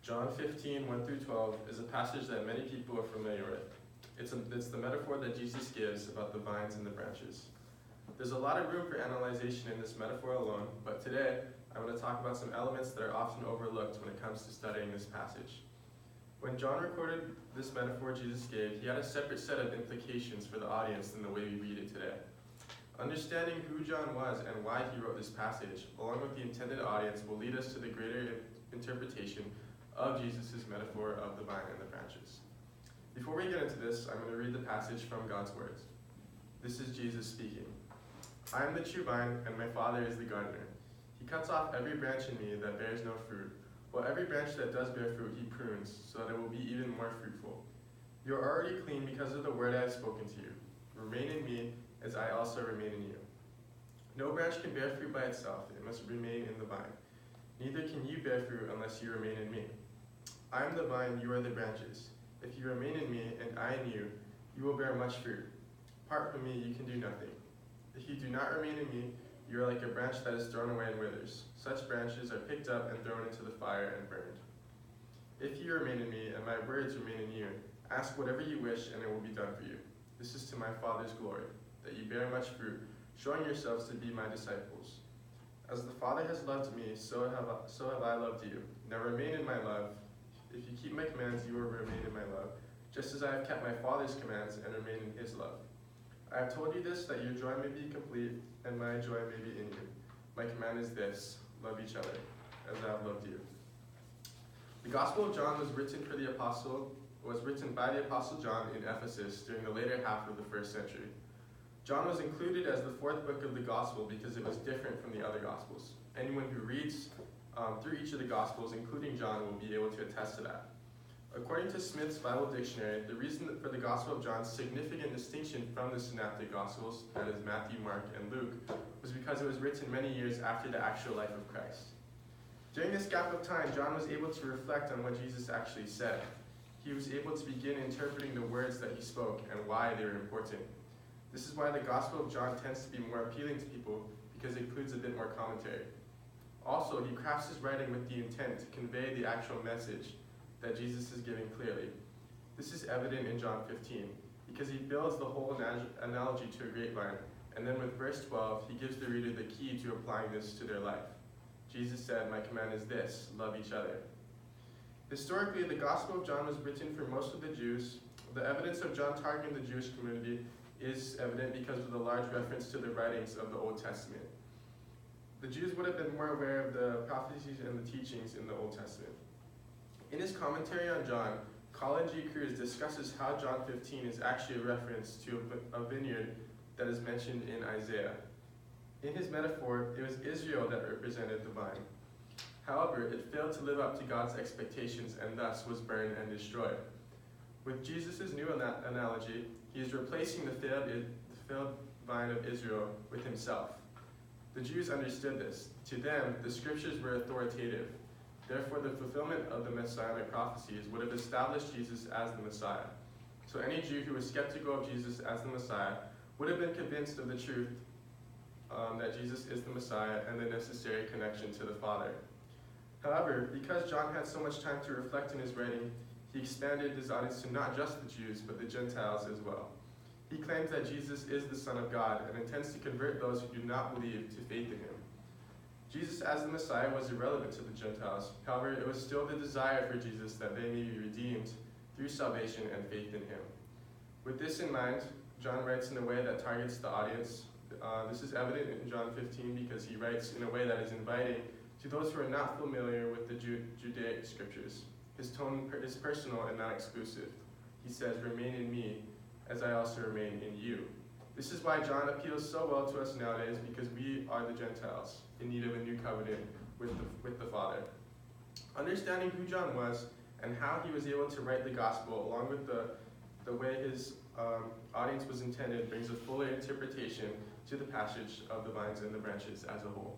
John 15, 1 through 12 is a passage that many people are familiar with. It's the metaphor that Jesus gives about the vines and the branches. There's a lot of room for analyzation in this metaphor alone, but today I'm going to talk about some elements that are often overlooked when it comes to studying this passage. When John recorded this metaphor Jesus gave, he had a separate set of implications for the audience than the way we read it today. Understanding who John was and why he wrote this passage, along with the intended audience, will lead us to the greater interpretation of Jesus' metaphor of the vine and the branches. Before we get into this, I'm going to read the passage from God's words. This is Jesus speaking. I am the true vine, and my Father is the gardener. He cuts off every branch in me that bears no fruit, while every branch that does bear fruit he prunes, so that it will be even more fruitful. You are already clean because of the word I have spoken to you. Remain in me, as I also remain in you. No branch can bear fruit by itself, it must remain in the vine. Neither can you bear fruit unless you remain in me. I am the vine, you are the branches. If you remain in me, and I in you, you will bear much fruit. Apart from me, you can do nothing. If you do not remain in me, you are like a branch that is thrown away and withers. Such branches are picked up and thrown into the fire and burned. If you remain in me, and my words remain in you, ask whatever you wish, and it will be done for you. This is to my Father's glory, that you bear much fruit, showing yourselves to be my disciples. As the Father has loved me, so have I loved you. Now remain in my love. If you keep my commands, you will remain in my love, just as I have kept my Father's commands and remain in his love. I have told you this, that your joy may be complete, and my joy may be in you. My command is this, love each other, as I have loved you. The Gospel of John was written by the Apostle John in Ephesus during the later half of the first century. John was included as the fourth book of the Gospel because it was different from the other Gospels. Anyone who reads through each of the Gospels, including John, will be able to attest to that. According to Smith's Bible Dictionary, the reason for the Gospel of John's significant distinction from the synoptic Gospels, that is Matthew, Mark, and Luke, was because it was written many years after the actual life of Christ. During this gap of time, John was able to reflect on what Jesus actually said. He was able to begin interpreting the words that he spoke and why they were important. This is why the Gospel of John tends to be more appealing to people, because it includes a bit more commentary. Also, he crafts his writing with the intent to convey the actual message that Jesus is giving clearly. This is evident in John 15, because he builds the whole analogy to a grapevine, and then with verse 12, he gives the reader the key to applying this to their life. Jesus said, my command is this, love each other. Historically, the Gospel of John was written for most of the Jews. The evidence of John targeting the Jewish community is evident because of the large reference to the writings of the Old Testament. The Jews would have been more aware of the prophecies and the teachings in the Old Testament. In his commentary on John, Colin G. Cruz discusses how John 15 is actually a reference to a vineyard that is mentioned in Isaiah. In his metaphor, it was Israel that represented the vine. However, it failed to live up to God's expectations and thus was burned and destroyed. With Jesus' new analogy, he is replacing the failed vine of Israel with himself. The Jews understood this. To them, the scriptures were authoritative. Therefore, the fulfillment of the messianic prophecies would have established Jesus as the Messiah. So any Jew who was skeptical of Jesus as the Messiah would have been convinced of the truth that Jesus is the Messiah and the necessary connection to the Father. However, because John had so much time to reflect in his writing, he expanded his audience to not just the Jews, but the Gentiles as well. He claims that Jesus is the Son of God and intends to convert those who do not believe to faith in him. Jesus as the Messiah was irrelevant to the Gentiles. However, it was still the desire for Jesus that they may be redeemed through salvation and faith in him. With this in mind, John writes in a way that targets the audience. This is evident in John 15 because he writes in a way that is inviting to those who are not familiar with the Judaic scriptures. His tone is personal and not exclusive. He says, remain in me, as I also remain in you. This is why John appeals so well to us nowadays, because we are the Gentiles in need of a new covenant with the Father. Understanding who John was and how he was able to write the gospel, along with the way his audience was intended, brings a fuller interpretation to the passage of the vines and the branches as a whole.